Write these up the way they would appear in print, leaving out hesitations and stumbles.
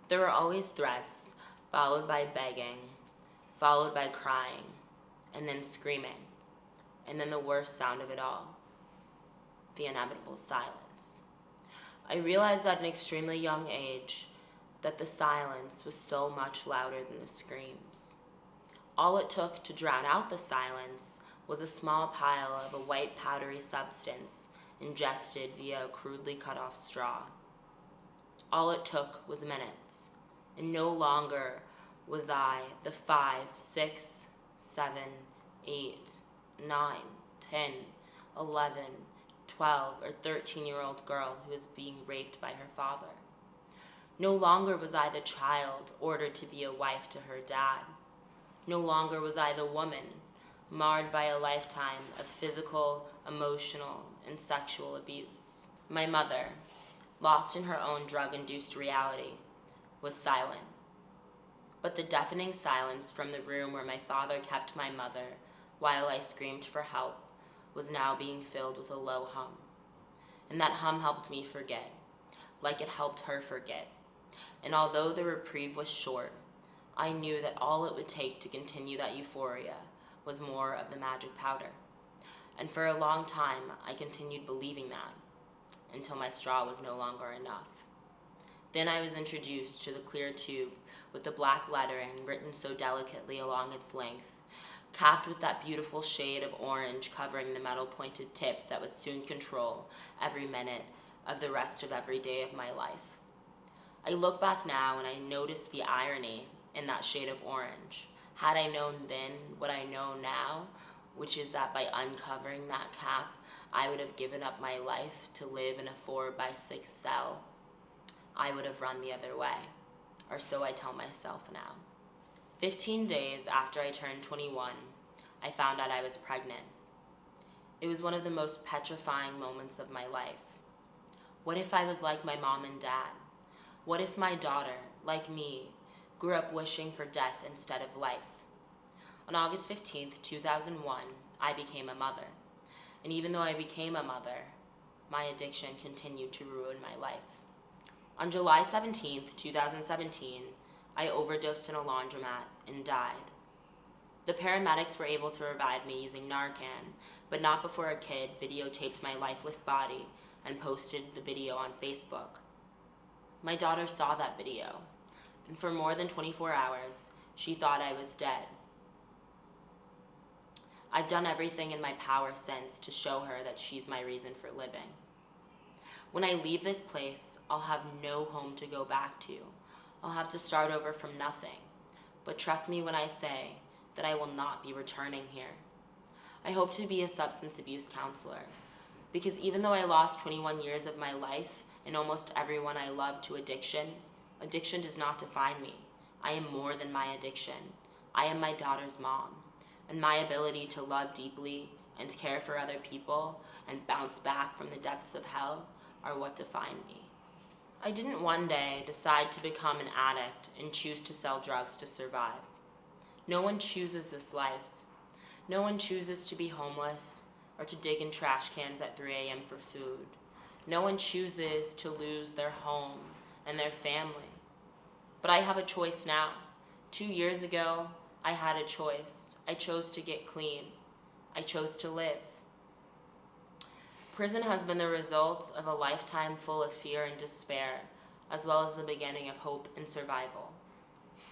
There were always threats, followed by begging, followed by crying, and then screaming, and then the worst sound of it all, the inevitable silence. I realized at an extremely young age that the silence was so much louder than the screams. All it took to drown out the silence was a small pile of a white powdery substance ingested via a crudely cut off straw. All it took was minutes, and no longer was I the 5, 6, 7, 8, 9, 10, 11, 12, or 13-year-old girl who was being raped by her father. No longer was I the child ordered to be a wife to her dad. No longer was I the woman marred by a lifetime of physical, emotional, and sexual abuse. My mother, lost in her own drug-induced reality, was silent. But the deafening silence from the room where my father kept my mother while I screamed for help was now being filled with a low hum. And that hum helped me forget, like it helped her forget. And although the reprieve was short, I knew that all it would take to continue that euphoria was more of the magic powder. And for a long time, I continued believing that, until my straw was no longer enough. Then I was introduced to the clear tube with the black lettering written so delicately along its length, capped with that beautiful shade of orange covering the metal-pointed tip that would soon control every minute of the rest of every day of my life. I look back now and I notice the irony in that shade of orange. Had I known then what I know now, which is that by uncovering that cap, I would have given up my life to live in a 4x6 cell, I would have run the other way, or so I tell myself now. 15 days after I turned 21, I found out I was pregnant. It was one of the most petrifying moments of my life. What if I was like my mom and dad? What if my daughter, like me, grew up wishing for death instead of life? On August 15th, 2001, I became a mother. And even though I became a mother, my addiction continued to ruin my life. On July 17th, 2017, I overdosed in a laundromat and died. The paramedics were able to revive me using Narcan, but not before a kid videotaped my lifeless body and posted the video on Facebook. My daughter saw that video, and for more than 24 hours, she thought I was dead. I've done everything in my power since to show her that she's my reason for living. When I leave this place, I'll have no home to go back to. I'll have to start over from nothing. But trust me when I say that I will not be returning here. I hope to be a substance abuse counselor, because even though I lost 21 years of my life and almost everyone I love to addiction, addiction does not define me. I am more than my addiction. I am my daughter's mom, and my ability to love deeply and care for other people and bounce back from the depths of hell are what define me. I didn't one day decide to become an addict and choose to sell drugs to survive. No one chooses this life. No one chooses to be homeless or to dig in trash cans at 3 a.m. for food. No one chooses to lose their home and their family. But I have a choice now. 2 years ago, I had a choice. I chose to get clean. I chose to live. Prison has been the result of a lifetime full of fear and despair, as well as the beginning of hope and survival.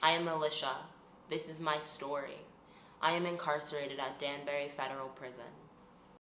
I am Alisha. This is my story. I am incarcerated at Danbury Federal Prison.